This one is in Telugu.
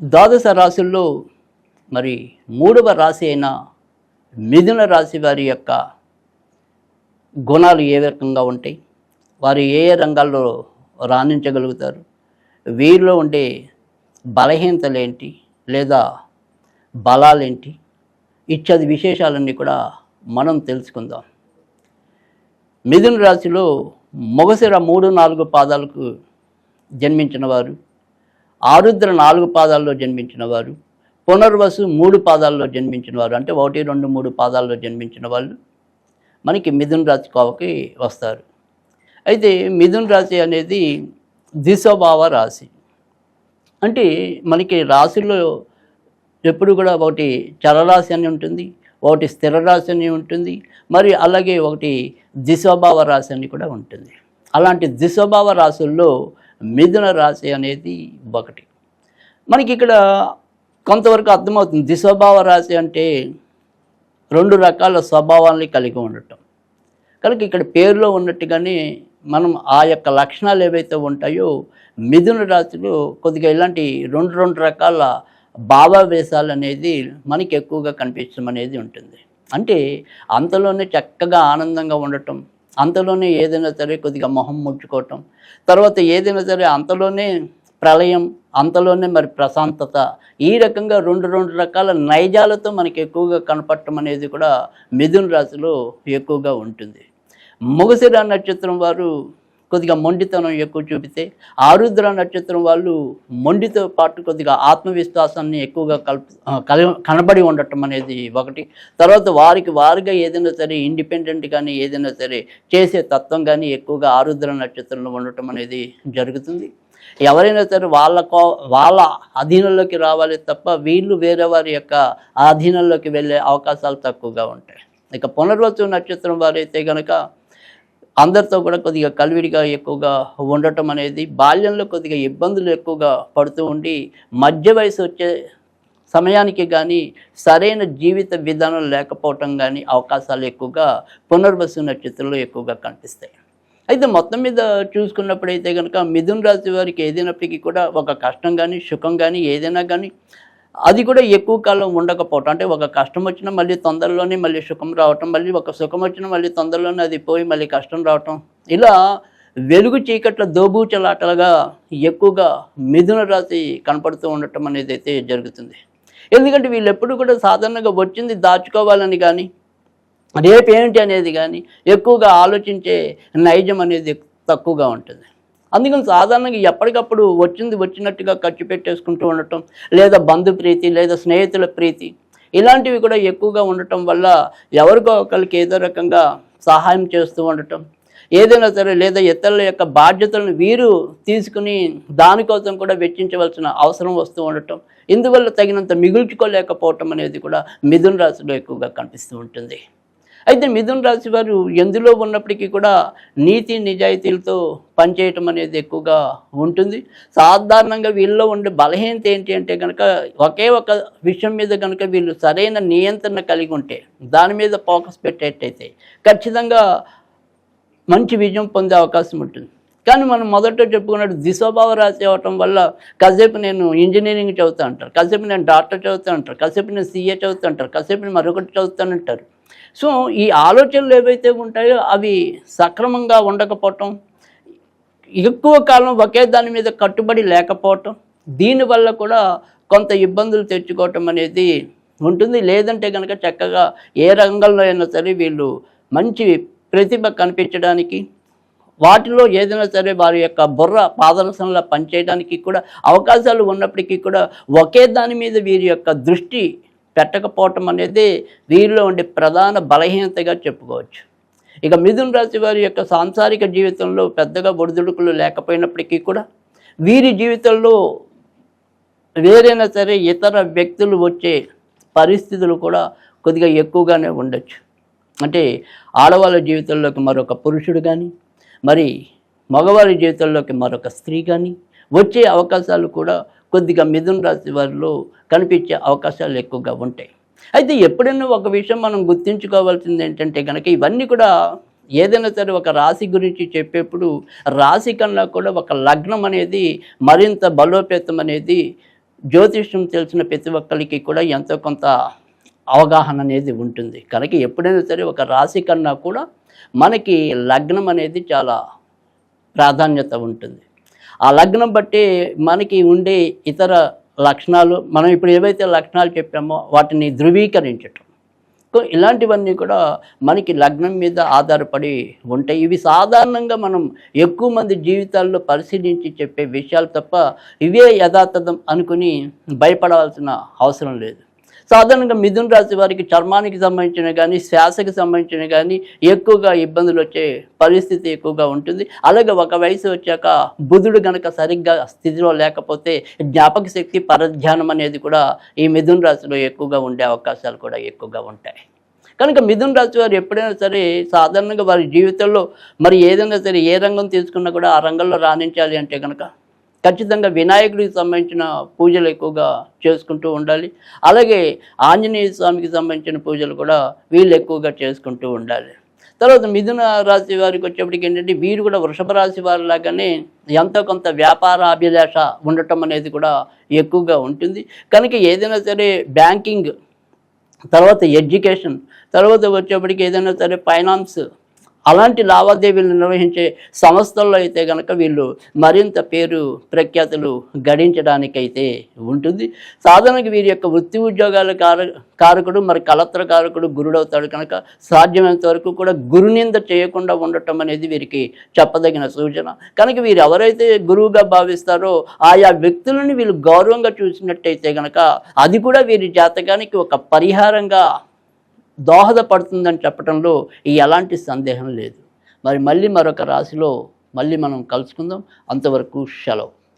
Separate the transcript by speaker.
Speaker 1: ద్వాదశ రాశుల్లో మరి మూడవ రాశి అయిన మిథున రాశి వారి యొక్క గుణాలు ఏ రకంగా ఉంటాయి, వారు ఏ ఏ రంగాల్లో రాణించగలుగుతారు, వీరిలో ఉండే బలహీనతలు ఏంటి లేదా బలాలేంటి ఇత్యాది విశేషాలన్నీ కూడా మనం తెలుసుకుందాం. మిథున రాశిలో మొగశిర 3-4 పాదాలకు జన్మించిన వారు, ఆరుద్ర 4 పాదాల్లో జన్మించిన వారు, పునర్వసు 3 పాదాల్లో జన్మించిన వారు, అంటే 1, 2, 3 పాదాల్లో జన్మించిన వాళ్ళు మనకి మిథున రాశి కోవకి వస్తారు. అయితే మిథున రాశి అనేది ద్విస్వభావ రాశి. అంటే మనకి రాశుల్లో ఎప్పుడు కూడా ఒకటి చరరాశి అని ఉంటుంది, ఒకటి స్థిర రాశి అని ఉంటుంది, మరి అలాగే ఒకటి ద్విస్వభావ రాశి అని కూడా ఉంటుంది. అలాంటి ద్విస్వభావ రాశుల్లో మిథున రాశి అనేది ఒకటి. మనకి ఇక్కడ కొంతవరకు అర్థమవుతుంది. ద్విస్వభావ రాశి అంటే 2 రకాల స్వభావాల్ని కలిగి ఉండటం. కనుక ఇక్కడ పేరులో ఉన్నట్టుగానే మనం ఆ యొక్క లక్షణాలు ఏవైతే ఉంటాయో మిథున రాశిలో కొద్దిగా ఇలాంటి 2 రకాల భావావేశాలు అనేది మనకి ఎక్కువగా కనిపించడం అనేది ఉంటుంది. అంటే అంతలోనే చక్కగా ఆనందంగా ఉండటం, అంతలోనే ఏదైనా సరే కొద్దిగా మొహం ముడుచుకోవటం, తర్వాత ఏదైనా సరే అంతలోనే ప్రళయం, అంతలోనే మరి ప్రశాంతత, ఈ రకంగా 2 రకాల నైజాలతో మనకి ఎక్కువగా కనపడటం అనేది కూడా మిథున రాశిలో ఎక్కువగా ఉంటుంది. మొగశిర నక్షత్రం వారు కొద్దిగా మొండితనం ఎక్కువ చూపితే, ఆరుద్ర నక్షత్రం వాళ్ళు మొండితో పాటు కొద్దిగా ఆత్మవిశ్వాసాన్ని ఎక్కువగా కనబడి ఉండటం అనేది ఒకటి. తర్వాత వారిగా ఏదైనా సరే ఇండిపెండెంట్ కానీ ఏదైనా సరే చేసే తత్వం కానీ ఎక్కువగా ఆరుద్ర నక్షత్రంలో ఉండటం అనేది జరుగుతుంది. ఎవరైనా సరే వాళ్ళ అధీనంలోకి రావాలి తప్ప వీళ్ళు వేరే వారి యొక్క అధీనంలోకి వెళ్ళే అవకాశాలు తక్కువగా ఉంటాయి. ఇక పునర్వసు నక్షత్రం వారైతే కనుక అందరితో కూడా కొద్దిగా కలివిడిగా ఎక్కువగా ఉండటం అనేది, బాల్యంలో కొద్దిగా ఇబ్బందులు ఎక్కువగా పడుతూ ఉండి మధ్య వయసు వచ్చే సమయానికి కానీ సరైన జీవిత విధానం లేకపోవటం కానీ అవకాశాలు ఎక్కువగా పునర్వసు నక్షత్రంలో ఎక్కువగా కనిపిస్తాయి. అయితే మొత్తం మీద చూసుకున్నప్పుడైతే కనుక మిథున రాశి వారికి ఏదైనప్పటికీ కూడా ఒక కష్టం కానీ సుఖం కానీ ఏదైనా కానీ అది కూడా ఎక్కువ కాలం ఉండకపోవటం. అంటే ఒక కష్టం వచ్చినా మళ్ళీ తొందరలోనే మళ్ళీ సుఖం రావటం, మళ్ళీ ఒక సుఖం వచ్చినా మళ్ళీ తొందరలోనే అది పోయి మళ్ళీ కష్టం రావటం, ఇలా వెలుగు చీకట్ల దోబూచలాటలుగా ఎక్కువగా మిథున రాశి కనపడుతూ ఉండటం అనేది అయితే జరుగుతుంది. ఎందుకంటే వీళ్ళు ఎప్పుడు కూడా సాధారణంగా వచ్చింది దాచుకోవాలని కానీ రేపేంటి అనేది కానీ ఎక్కువగా ఆలోచించే నైజం అనేది తక్కువగా ఉంటుంది. అందుకని సాధారణంగా ఎప్పటికప్పుడు వచ్చినట్టుగా ఖర్చు పెట్టేసుకుంటూ ఉండటం, లేదా బంధు ప్రీతి లేదా స్నేహితుల ప్రీతి ఇలాంటివి కూడా ఎక్కువగా ఉండటం వల్ల ఎవరికో ఒకరికి ఏదో రకంగా సహాయం చేస్తూ ఉండటం, ఏదైనా సరే లేదా ఇతరుల యొక్క బాధ్యతలను వీరు తీసుకుని దానికోసం కూడా వెచ్చించవలసిన అవసరం వస్తూ ఉండటం, ఇందువల్ల తగినంత మిగుల్చుకోలేకపోవటం అనేది కూడా మిథున రాశిలో ఎక్కువగా కనిపిస్తూ ఉంటుంది. అయితే మిథున రాశి వారు ఎందులో ఉన్నప్పటికీ కూడా నీతి నిజాయితీలతో పనిచేయటం అనేది ఎక్కువగా ఉంటుంది. సాధారణంగా వీళ్ళలో ఉండే బలహీనత ఏంటి అంటే కనుక ఒకే ఒక విషయం మీద కనుక వీళ్ళు సరైన నియంత్రణ కలిగి ఉంటే, దాని మీద ఫోకస్ పెట్టేటైతే ఖచ్చితంగా మంచి విజయం పొందే అవకాశం ఉంటుంది. కానీ మనం మొదట చెప్పుకున్నట్టు ద్విస్వభావ రాశి అవ్వటం వల్ల కాసేపు నేను ఇంజనీరింగ్ చదువుతా అంటారు, కాసేపు నేను డాక్టర్ చదువుతా అంటారు, కాసేపు నేను సీఏ చదువుతా అంటారు, కాసేపు నేను మరొకటి చదువుతానంటారు. సో ఈ ఆలోచనలు ఏవైతే ఉంటాయో అవి సక్రమంగా ఉండకపోవటం, ఎక్కువ కాలం ఒకే దాని మీద కట్టుబడి లేకపోవటం, దీనివల్ల కూడా కొంత ఇబ్బందులు తెచ్చుకోవటం అనేది ఉంటుంది. లేదంటే కనుక చక్కగా ఏ రంగంలో అయినా సరే వీళ్ళు మంచి ప్రతిభ కనిపించడానికి, వాటిలో ఏదైనా సరే వారి యొక్క బుర్ర పాదరసంలా పనిచేయడానికి కూడా అవకాశాలు ఉన్నప్పటికీ కూడా ఒకే దాని మీద వీరి యొక్క దృష్టి పెట్టకపోవటం అనేది వీరిలో ఉండే ప్రధాన బలహీనతగా చెప్పుకోవచ్చు. ఇక మిథున రాశి వారి యొక్క సాంసారిక జీవితంలో పెద్దగా ఒడిదుడుకులు లేకపోయినప్పటికీ కూడా వీరి జీవితంలో వేరైనా సరే ఇతర వ్యక్తులు వచ్చే పరిస్థితులు కూడా కొద్దిగా ఎక్కువగానే ఉండొచ్చు. అంటే ఆడవాళ్ళ జీవితంలోకి మరొక పురుషుడు కానీ, మరి మగవారి జీవితంలోకి మరొక స్త్రీ కానీ వచ్చే అవకాశాలు కూడా కొద్దిగా మిథున రాశి వారిలో కనిపించే అవకాశాలు ఎక్కువగా ఉంటాయి. అయితే ఎప్పుడైనా ఒక విషయం మనం గుర్తుంచుకోవాల్సింది ఏంటంటే కనుక ఇవన్నీ కూడా ఏదైనా సరే ఒక రాశి గురించి చెప్పేప్పుడు రాశి కన్నా కూడా ఒక లగ్నం అనేది మరింత బలోపేతం అనేది జ్యోతిష్యం తెలిసిన ప్రతి ఒక్కరికి కూడా ఎంతో కొంత అవగాహన అనేది ఉంటుంది. కనుక ఎప్పుడైనా సరే ఒక రాశి కన్నా కూడా మనకి లగ్నం అనేది చాలా ప్రాధాన్యత ఉంటుంది. ఆ లగ్నం బట్టి మనకి ఉండే ఇతర లక్షణాలు, మనం ఇప్పుడు ఏవైతే లక్షణాలు చెప్పామో వాటిని ధృవీకరించటం, ఇలాంటివన్నీ కూడా మనకి లగ్నం మీద ఆధారపడి ఉంటాయి. ఇవి సాధారణంగా మనం ఎక్కువ మంది జీవితాల్లో పరిశీలించి చెప్పే విషయాలు తప్ప ఇవే యథాతథం అనుకుని భయపడాల్సిన అవసరం లేదు. సాధారణంగా మిథున రాశి వారికి చర్మానికి సంబంధించిన కానీ శ్వాసకి సంబంధించిన కానీ ఎక్కువగా ఇబ్బందులు వచ్చే పరిస్థితి ఎక్కువగా ఉంటుంది. అలాగే ఒక వయసు వచ్చాక బుధుడు కనుక సరిగ్గా స్థితిలో లేకపోతే జ్ఞాపక శక్తి, పరధ్యానం అనేది కూడా ఈ మిథున రాశిలో ఎక్కువగా ఉండే అవకాశాలు కూడా ఎక్కువగా ఉంటాయి. కనుక మిథున రాశి వారు ఎప్పుడైనా సరే సాధారణంగా వారి జీవితంలో మరి ఏదైనా సరే ఏ రంగం తీసుకున్నా కూడా ఆ రంగంలో రాణించాలి అంటే కనుక ఖచ్చితంగా వినాయకుడికి సంబంధించిన పూజలు ఎక్కువగా చేసుకుంటూ ఉండాలి. అలాగే ఆంజనేయ స్వామికి సంబంధించిన పూజలు కూడా వీళ్ళు ఎక్కువగా చేసుకుంటూ ఉండాలి. తర్వాత మిథున రాశి వారికి వచ్చేప్పటికి ఏంటంటే వీరు కూడా వృషభ రాశి వారిలాగానే ఎంతో కొంత వ్యాపార అభిలాష ఉండటం అనేది కూడా ఎక్కువగా ఉంటుంది. కనుక ఏదైనా సరే బ్యాంకింగ్, తర్వాత ఎడ్యుకేషన్, తర్వాత వచ్చేప్పటికి ఏదైనా సరే ఫైనాన్స్, అలాంటి లావాదేవీలు నిర్వహించే సంస్థల్లో అయితే కనుక వీళ్ళు మరింత పేరు ప్రఖ్యాతులు గడించడానికైతే ఉంటుంది. సాధారణంగా వీరి యొక్క వృత్తి ఉద్యోగాల కారకుడు మరి కలత్ర కారకుడు గురుడవుతాడు. కనుక సాధ్యమైనంత వరకు కూడా గురునింద చేయకుండా ఉండటం అనేది వీరికి చెప్పదగిన సూచన. కనుక వీరు ఎవరైతే గురువుగా భావిస్తారో ఆయా వ్యక్తులను వీళ్ళు గౌరవంగా చూసినట్టయితే కనుక అది కూడా వీరి జాతకానికి ఒక పరిహారంగా దోహదపడుతుందని చెప్పడంలో ఎలాంటి సందేహం లేదు. మరి మళ్ళీ మరొక రాశిలో మళ్ళీ మనం కలుసుకుందాం. అంతవరకు సెలవు.